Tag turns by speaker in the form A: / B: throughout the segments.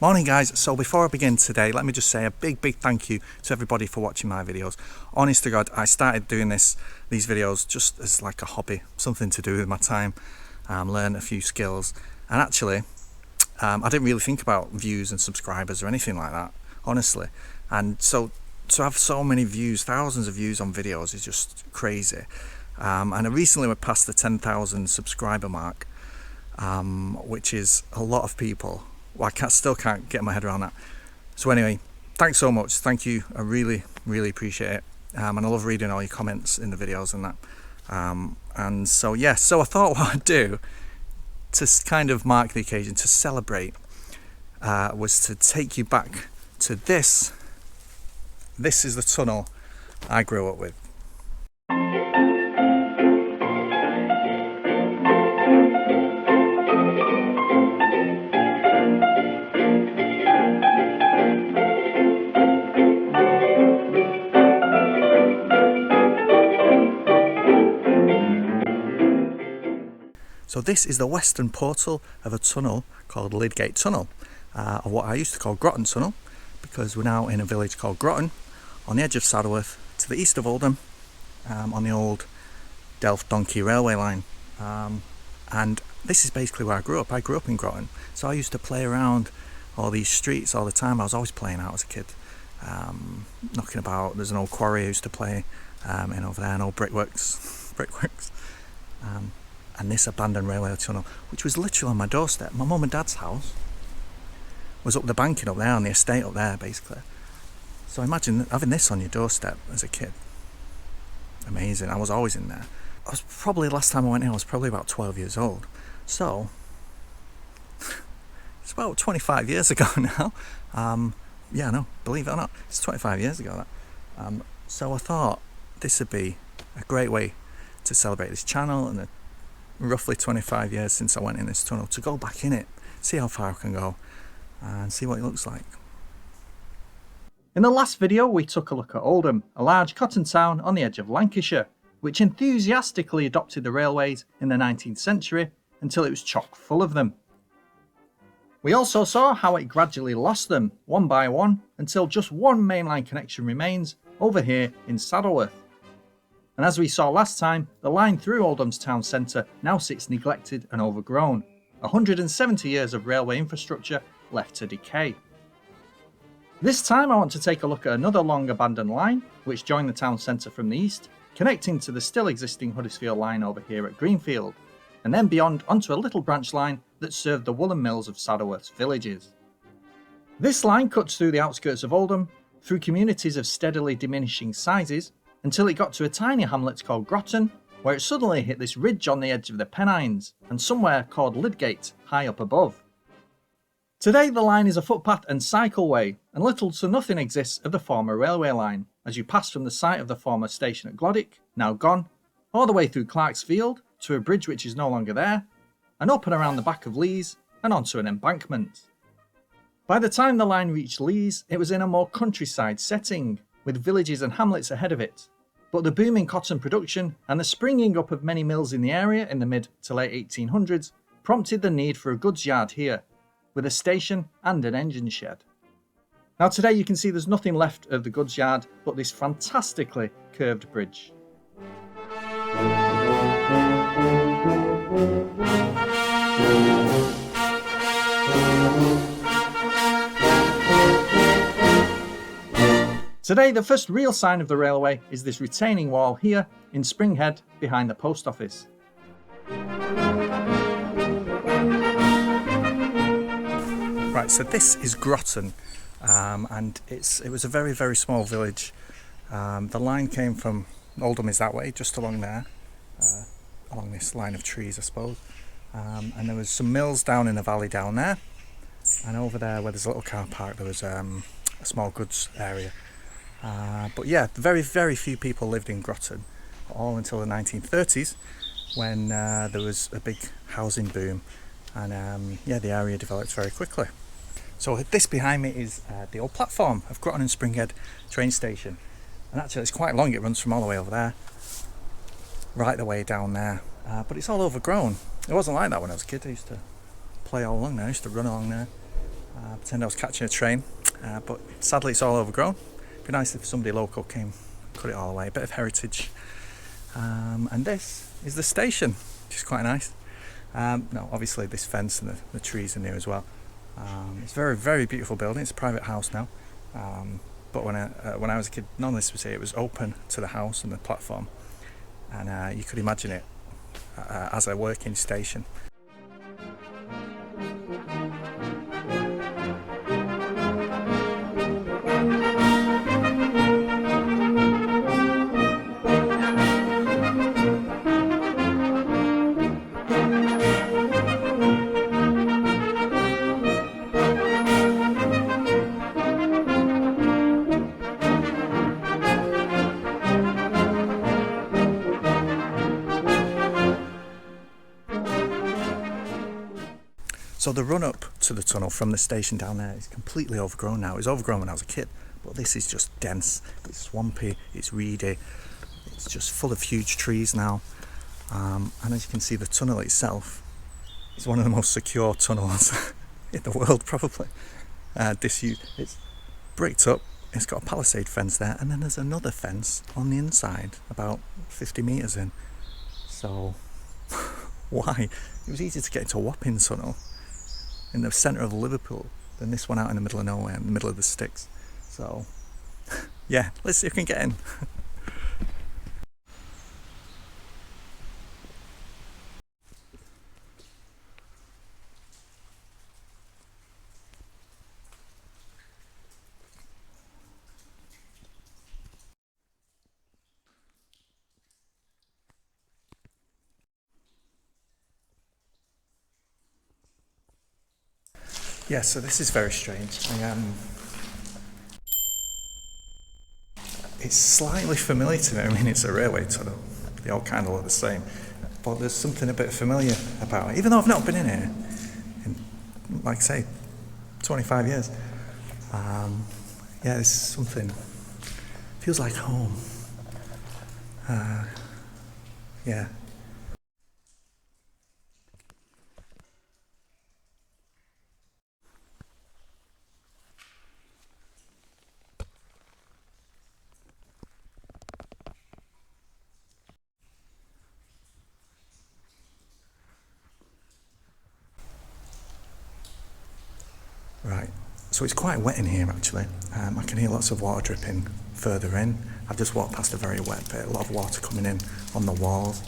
A: Morning guys, so before I begin today, let me just say a big thank you to everybody for watching my videos. Honest to God, I started doing these videos just as like a hobby, something to do with my time, learn a few skills, and actually I didn't really think about views and subscribers or anything like that, honestly. And so to have so many views, thousands of views on videos is just crazy. And I recently went past the 10,000 subscriber mark, which is a lot of people. Well, I still can't get my head around that. So anyway, thanks so much. Thank you. I really appreciate it. And I love reading all your comments in the videos and that. And so yeah, so I thought what I'd do to kind of mark the occasion, to celebrate, was to take you back to this. This is the tunnel I grew up with. So this is the western portal of a tunnel called Lydgate Tunnel, or what I used to call Groton Tunnel, because we're now in a village called Groton, on the edge of Saddleworth, to the east of Oldham, on the old Delph Donkey railway line. And this is basically where I grew up. I grew up in Groton, so I used to play around all these streets all the time. I was always playing out as a kid, knocking about. There's an old quarry I used to play in over there, an old brickworks. And this abandoned railway tunnel, which was literally on my doorstep. My mum and dad's house was up the banking up there, on the estate up there, basically. So imagine having this on your doorstep as a kid. Amazing. I was always in there. I was probably, last time I went in, I was probably about 12 years old. So it's about 25 years ago now. Yeah, no, believe it or not, it's 25 years ago that. So I thought this would be a great way to celebrate this channel and roughly 25 years since I went in this tunnel, to go back in it, see how far I can go and see what it looks like.
B: In the last video we took a look at Oldham, a large cotton town on the edge of Lancashire, which enthusiastically adopted the railways in the 19th century until it was chock full of them. We also saw how it gradually lost them one by one until just one mainline connection remains over here in Saddleworth. And as we saw last time, the line through Oldham's town centre now sits neglected and overgrown. 170 years of railway infrastructure left to decay. This time I want to take a look at another long abandoned line, which joined the town centre from the east, connecting to the still existing Huddersfield line over here at Greenfield, and then beyond onto a little branch line that served the woolen mills of Saddleworth's villages. This line cuts through the outskirts of Oldham, through communities of steadily diminishing sizes, until it got to a tiny hamlet called Groton, where it suddenly hit this ridge on the edge of the Pennines, and somewhere called Lydgate high up above. Today the line is a footpath and cycleway, and little to nothing exists of the former railway line, as you pass from the site of the former station at Glodick, now gone, all the way through Clarksfield to a bridge which is no longer there, and up and around the back of Lees and onto an embankment. By the time the line reached Lees, it was in a more countryside setting, with villages and hamlets ahead of it. But the booming cotton production and the springing up of many mills in the area in the mid to late 1800s prompted the need for a goods yard here, with a station and an engine shed. Now today you can see there's nothing left of the goods yard but this fantastically curved bridge. Today, the first real sign of the railway is this retaining wall here in Spring Head behind the post office.
A: Right, so this is Groton, and it was a very small village. The line came from Oldham is that way, just along there, along this line of trees, I suppose. And there was some mills down in the valley down there, and over there where there's a little car park there was a small goods area. But yeah, very few people lived in Groton, all until the 1930s, when there was a big housing boom, and yeah, the area developed very quickly. So this behind me is the old platform of Groton and Springhead train station, and actually it's quite long. It runs from all the way over there right the way down there, but it's all overgrown. It wasn't like that when I was a kid. I used to play all along there, I used to run along there. Pretend I was catching a train, but sadly it's all overgrown. It'd be nice if somebody local came, cut it all away. A bit of heritage. And this is the station, which is quite nice. No, obviously this fence and the trees are new as well. It's a very, very beautiful building. It's a private house now. But when I was a kid, none of this was here. It was open to the house and the platform, and you could imagine it as a working station. So the run up to the tunnel from the station down there is completely overgrown now. It was overgrown when I was a kid, but this is just dense, it's swampy, it's reedy, it's just full of huge trees now. And as you can see, the tunnel itself is one of the most secure tunnels in the world, probably. It's bricked up, it's got a palisade fence there, and then there's another fence on the inside, about 50 metres in. So, why? It was easy to get into a Wapping tunnel in the centre of Liverpool than this one out in the middle of nowhere, in the middle of the sticks. So, yeah, let's see if we can get in. Yeah, so this is very strange. It's slightly familiar to me. I mean, it's a railway tunnel. They all kind of look the same. But there's something a bit familiar about it. Even though I've not been in here in, like I say, 25 years. Yeah, there's something, feels like home. Yeah. Right, so it's quite wet in here actually. I can hear lots of water dripping further in. I've just walked past a very wet bit, a lot of water coming in on the walls,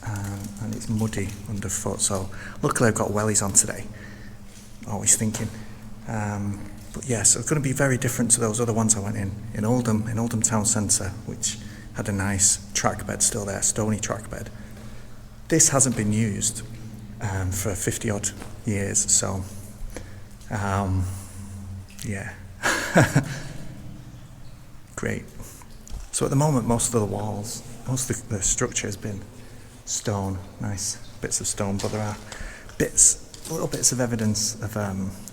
A: and it's muddy underfoot, so luckily I've got wellies on today, always thinking. But yeah, so it's going to be very different to those other ones I went in Oldham town centre, which had a nice track bed still there, stony track bed. This hasn't been used for 50 odd years, so yeah. Great. So at the moment, most of the walls, most of the structure has been stone, nice bits of stone, but there are little bits of evidence of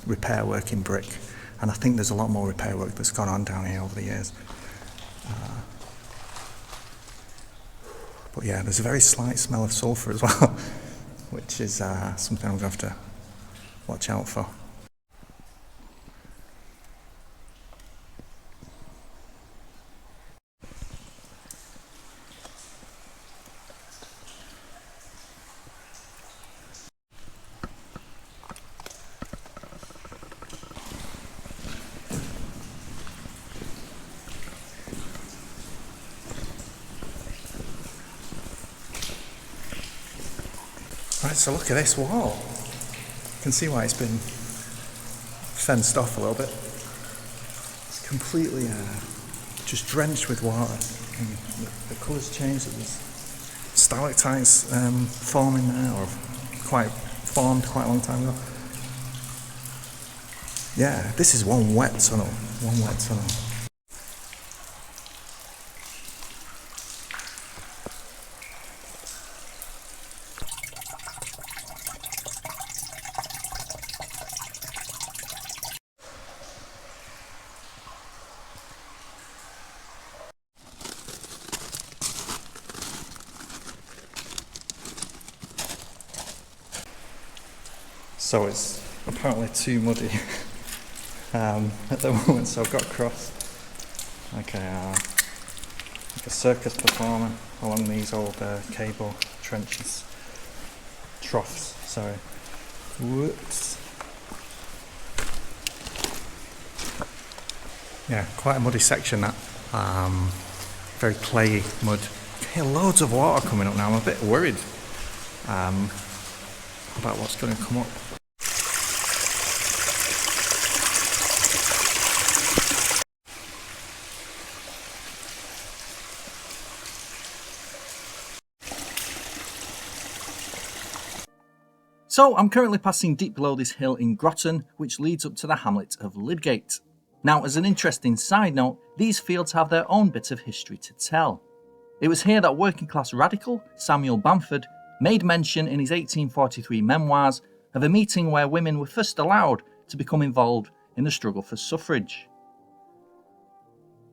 A: repair work in brick, and I think there's a lot more repair work that's gone on down here over the years. But yeah, there's a very slight smell of sulphur as well, which is something I'm going to have to watch out for. Right, so look at this wall. You can see why it's been fenced off a little bit. It's completely just drenched with water. And the colours changed. There's stalactites forming there, or formed quite a long time ago. Yeah, this is one wet tunnel. So it's apparently too muddy at the moment, so I've got across like a circus performer along these old cable trenches, troughs, sorry. Whoops. Yeah, quite a muddy section that. Very clayey mud. Okay, loads of water coming up now. I'm a bit worried about what's going to come up.
B: So I'm currently passing deep below this hill in Groton, which leads up to the hamlet of Lydgate. Now, as an interesting side note, these fields have their own bit of history to tell. It was here that working class radical Samuel Bamford made mention in his 1843 memoirs of a meeting where women were first allowed to become involved in the struggle for suffrage.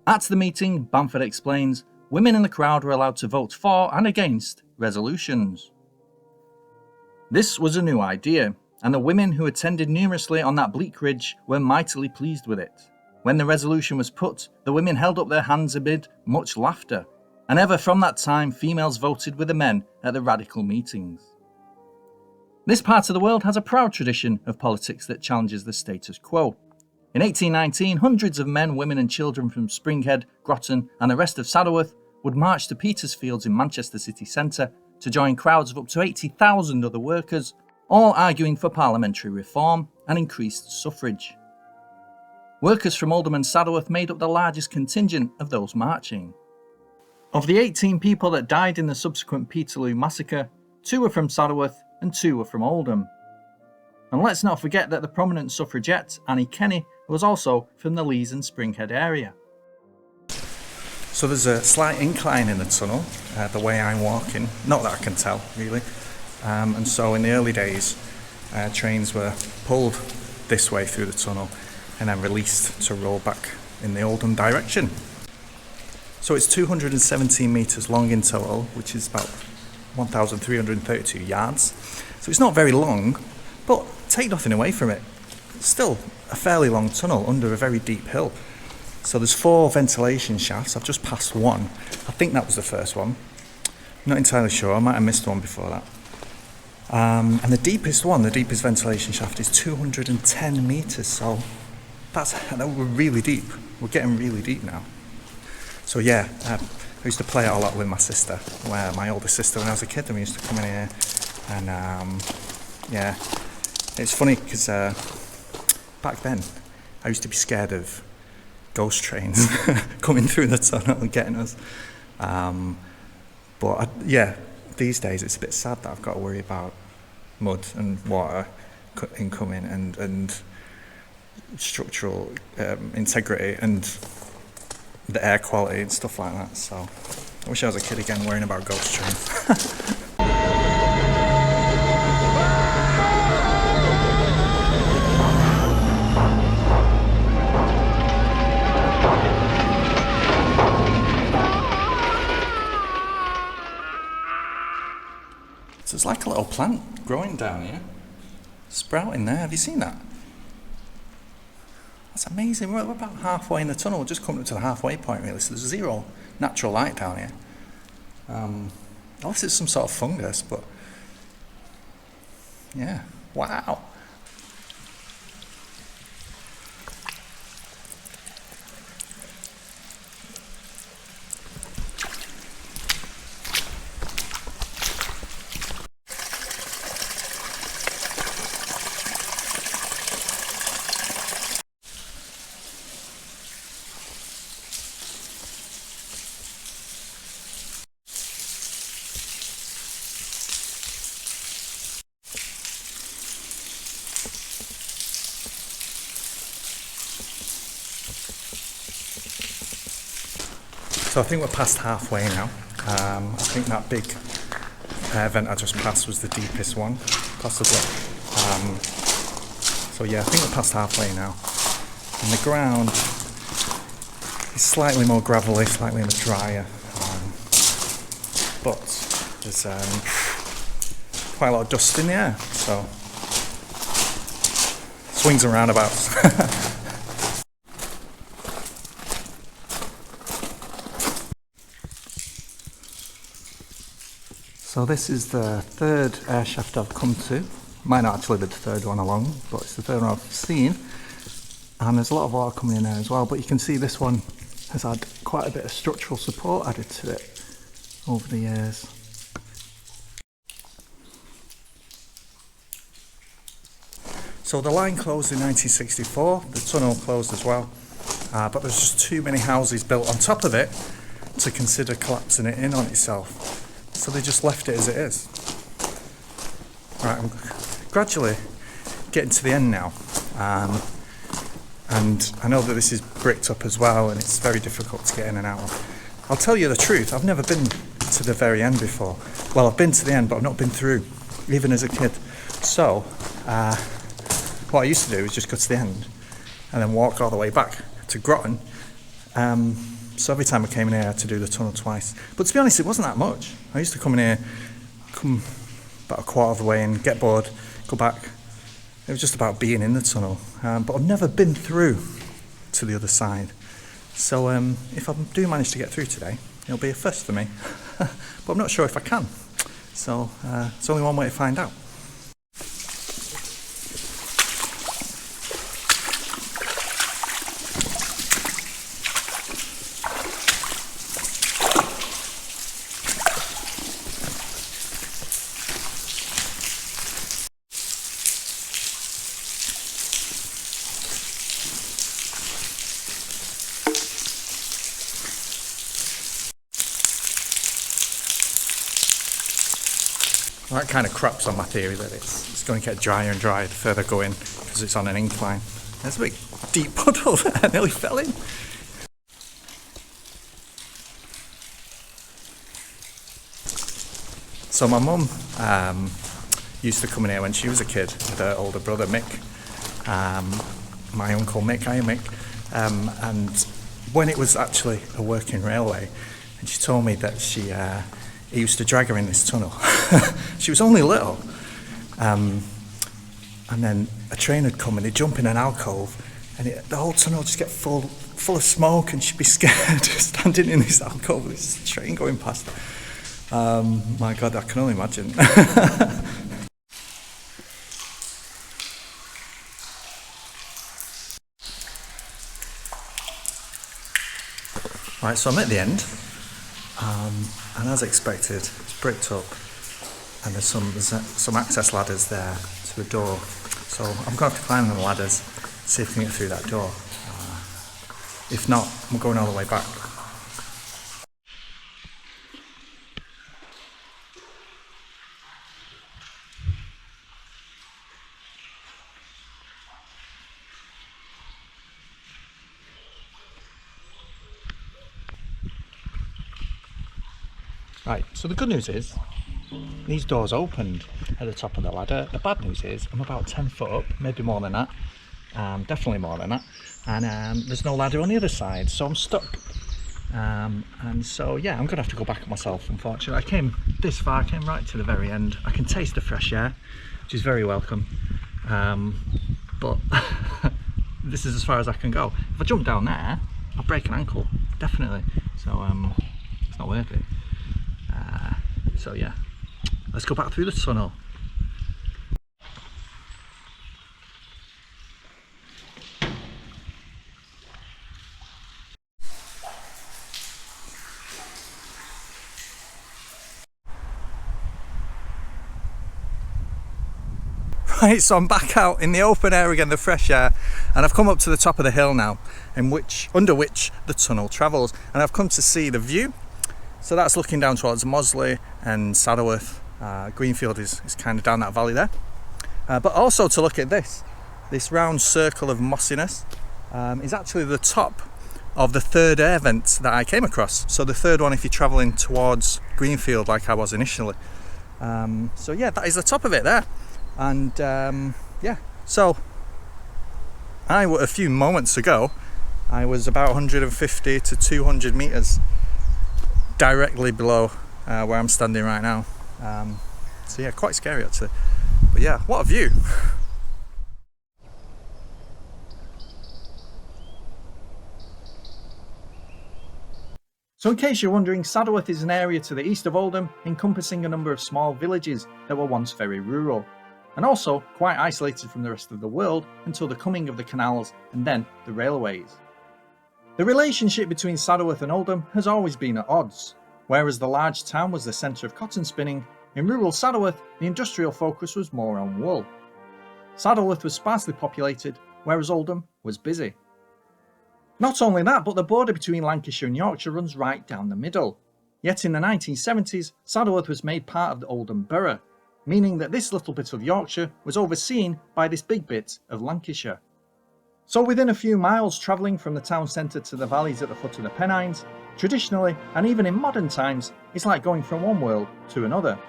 B: At the meeting, Bamford explains, women in the crowd were allowed to vote for and against resolutions. This was a new idea, and the women who attended numerously on that bleak ridge were mightily pleased with it. When the resolution was put, the women held up their hands amid much laughter, and ever from that time females voted with the men at the radical meetings. This part of the world has a proud tradition of politics that challenges the status quo. In 1819, hundreds of men, women and children from Springhead, Groton and the rest of Saddleworth would march to Petersfields in Manchester city centre to join crowds of up to 80,000 other workers, all arguing for parliamentary reform and increased suffrage. Workers from Oldham and Saddleworth made up the largest contingent of those marching. Of the 18 people that died in the subsequent Peterloo massacre, 2 were from Saddleworth and 2 were from Oldham. And let's not forget that the prominent suffragette Annie Kenney was also from the Lees and Springhead area.
A: So there's a slight incline in the tunnel, the way I'm walking, not that I can tell really, and so in the early days trains were pulled this way through the tunnel and then released to roll back in the Oldham direction. So it's 217 metres long in total, which is about 1,332 yards, so it's not very long, but take nothing away from it, it's still a fairly long tunnel under a very deep hill. So there's 4 ventilation shafts. I've just passed one. I think that was the first one. Not entirely sure. I might have missed one before that. And the deepest ventilation shaft is 210 metres. So we're really deep. We're getting really deep now. So yeah, I used to play it a lot with my sister, my older sister when I was a kid. And we used to come in here and yeah, it's funny because back then I used to be scared of ghost trains coming through the tunnel and getting us. But yeah, these days it's a bit sad that I've got to worry about mud and water incoming and structural integrity and the air quality and stuff like that. So I wish I was a kid again worrying about ghost trains. So it's like a little plant growing down here, sprouting there. Have you seen that? That's amazing. We're about halfway in the tunnel. We're just coming up to the halfway point really. So there's zero natural light down here. Unless it's some sort of fungus, but yeah, wow. So I think we're past halfway now. I think that big vent I just passed was the deepest one, possibly. So yeah, I think we're past halfway now. And the ground is slightly more gravelly, slightly more drier. But there's quite a lot of dust in the air. So swings and roundabouts. So this is the third air shaft I've come to. Might not actually be the third one along, but it's the third one I've seen. And there's a lot of water coming in there as well, but you can see this one has had quite a bit of structural support added to it over the years. So the line closed in 1964, the tunnel closed as well, but there's just too many houses built on top of it to consider collapsing it in on itself. So they just left it as it is. Right, I'm gradually getting to the end now, and I know that this is bricked up as well and it's very difficult to get in and out of. I'll tell you the truth, I've never been to the very end before. Well, I've been to the end, but I've not been through, even as a kid. So, what I used to do is just go to the end and then walk all the way back to Groton. So every time I came in here I had to do the tunnel twice. But to be honest, it wasn't that much. I used to come in here, come about a quarter of the way in, get bored, go back. It was just about being in the tunnel. But I've never been through to the other side. So if I do manage to get through today, it'll be a first for me. But I'm not sure if I can. So it's only one way to find out. That kind of craps on my theory that it's going to get drier and drier the further I go in because it's on an incline. There's a big deep puddle there, I nearly fell in. So my mum used to come in here when she was a kid with her older brother Mick, my uncle Mick, hiya Mick, and when it was actually a working railway, and she told me that he used to drag her in this tunnel. She was only little, and then a train would come and he'd jump in an alcove and the whole tunnel would just get full of smoke and she'd be scared standing in this alcove with this train going past. My God, I can only imagine. Right, so I'm at the end. And as expected, it's bricked up and there's some access ladders there to the door. So I'm going to have to climb the ladders, see if I can get through that door. If not, I'm going all the way back. Right, so the good news is, these doors opened at the top of the ladder. The bad news is, I'm about 10 foot up, maybe more than that, definitely more than that, and there's no ladder on the other side, so I'm stuck. And so, yeah, I'm going to have to go back myself, unfortunately. I came this far, I came right to the very end. I can taste the fresh air, which is very welcome, but this is as far as I can go. If I jump down there, I'll break an ankle, definitely, so it's not worth it. So yeah, let's go back through the tunnel. Right, so I'm back out in the open air again, the fresh air, and I've come up to the top of the hill now, under which the tunnel travels, and I've come to see the view. So that's looking down towards Mosley and Saddleworth. Greenfield is kind of down that valley there. But also to look at this round circle of mossiness is actually the top of the third air vent that I came across. So the third one if you're travelling towards Greenfield like I was initially. So yeah, that is the top of it there. And yeah, so a few moments ago, I was about 150 to 200 metres directly below where I'm standing right now. So yeah, quite scary actually. But yeah, what a view.
B: So in case you're wondering, Saddleworth is an area to the east of Oldham encompassing a number of small villages that were once very rural, and also quite isolated from the rest of the world until the coming of the canals and then the railways. The relationship between Saddleworth and Oldham has always been at odds. Whereas the large town was the centre of cotton spinning, in rural Saddleworth the industrial focus was more on wool. Saddleworth was sparsely populated, whereas Oldham was busy. Not only that, but the border between Lancashire and Yorkshire runs right down the middle. Yet in the 1970s, Saddleworth was made part of the Oldham borough, meaning that this little bit of Yorkshire was overseen by this big bit of Lancashire. So within a few miles travelling from the town centre to the valleys at the foot of the Pennines, traditionally and even in modern times, it's like going from one world to another.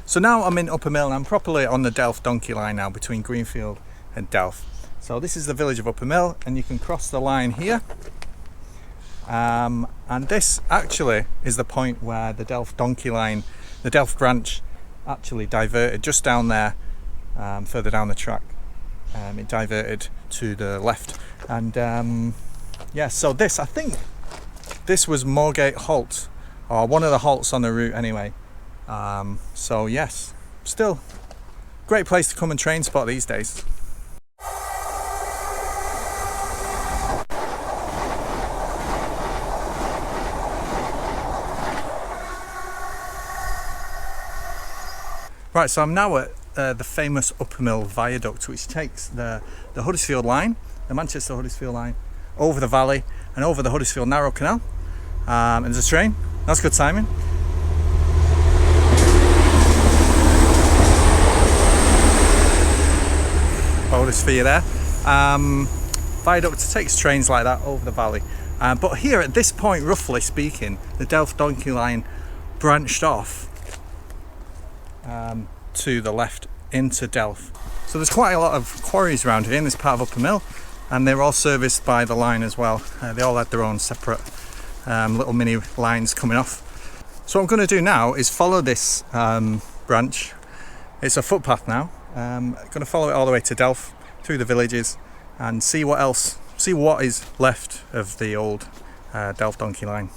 A: So now I'm in Upper Mill and I'm properly on the Delph Donkey line now between Greenfield and Delph. So this is the village of Upper Mill and you can cross the line here. And this actually is the point where the Delph Donkey line, the Delph branch, actually diverted just down there, further down the track. It diverted to the left. And yeah, so this, I think this was Moorgate Halt, or one of the halts on the route anyway. So yes, still great place to come and train spot these days. Right, so I'm now at the famous Upper Mill Viaduct, which takes the Huddersfield line, the Manchester Huddersfield line, over the valley and over the Huddersfield Narrow Canal. And there's a train. That's good timing. Bonus for you there. Viaduct takes trains like that over the valley. But here at this point, roughly speaking, the Delph Donkey line branched off to the left into Delph. So there's quite a lot of quarries around here in this part of Upper Mill, and they're all serviced by the line as well. They all had their own separate little mini lines coming off. So what I'm going to do now is follow this branch. It's a footpath now. I'm going to follow it all the way to Delph, through the villages, and see what is left of the old Delph Donkey line.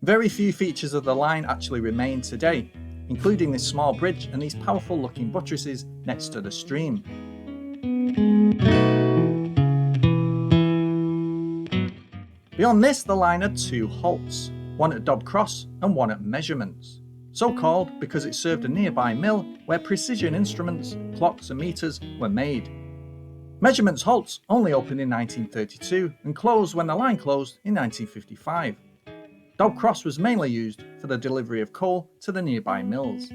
B: Very few features of the line actually remain today, including this small bridge and these powerful looking buttresses next to the stream. Beyond this, the line had two halts, one at Dobb Cross and one at Measurements. So called because it served a nearby mill where precision instruments, clocks and meters were made. Measurements halts only opened in 1932 and closed when the line closed in 1955. Dobb Cross was mainly used for the delivery of coal to the nearby mills.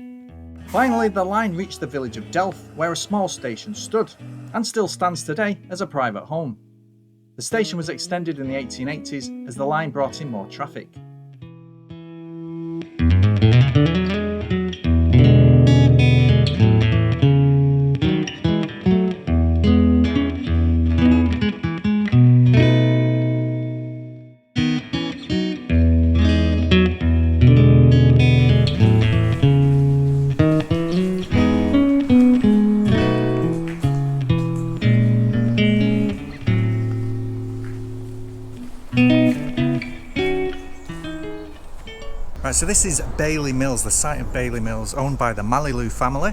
B: Finally, the line reached the village of Delph, where a small station stood, and still stands today as a private home. The station was extended in the 1880s as the line brought in more traffic.
A: Right, so this is Bailey Mills, the site of Bailey Mills, owned by the Malliloo family,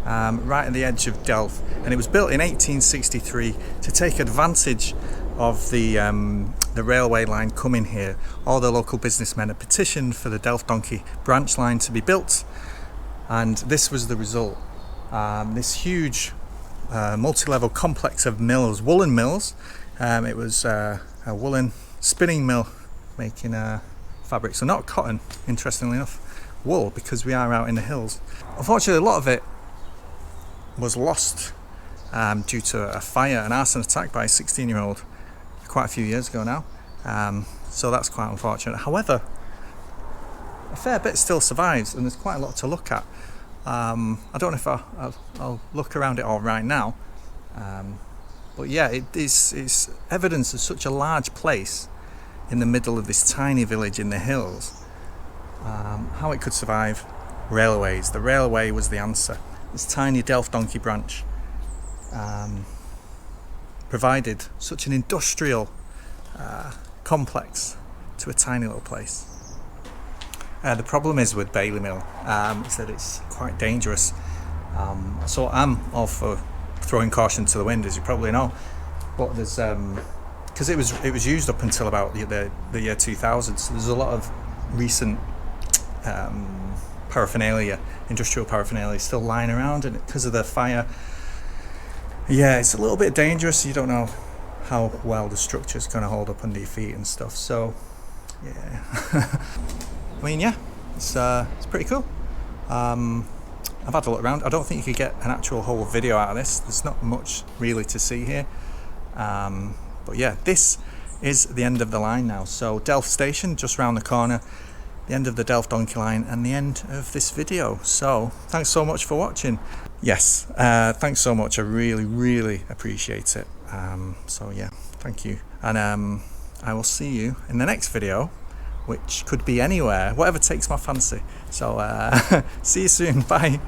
A: right at the edge of Delph, and it was built in 1863 to take advantage of the railway line coming here. All the local businessmen had petitioned for the Delph Donkey branch line to be built, and this was the result. This huge multi-level complex of mills, woolen mills. It was a woolen spinning mill making fabric, so not cotton, interestingly enough, wool, because we are out in the hills. Unfortunately, a lot of it was lost due to a fire, an arson attack by a 16-year-old quite a few years ago now, so that's quite unfortunate. However, a fair bit still survives and there's quite a lot to look at. I don't know if I'll look around it all right now, but yeah, it's evidence of such a large place in the middle of this tiny village in the hills. How it could survive railways. The railway was the answer. This tiny Delph Donkey branch provided such an industrial complex to a tiny little place. The problem is with Bailey Mill is that it's quite dangerous. So I'm all for throwing caution to the wind, as you probably know. But there's because it was used up until about the year 2000. So there's a lot of recent paraphernalia, industrial paraphernalia, still lying around, and because of the fire, yeah, it's a little bit dangerous. You don't know how well the structure's going to hold up under your feet and stuff. So yeah. I mean, yeah, it's pretty cool. I've had a look around. I don't think you could get an actual whole video out of this. There's not much really to see here. But yeah, this is the end of the line now. So Delph Station, just round the corner, the end of the Delph Donkey line, and the end of this video. So thanks so much for watching. Yes, thanks so much. I really appreciate it. So yeah, thank you. And I will see you in the next video, which could be anywhere, whatever takes my fancy. So see you soon. Bye.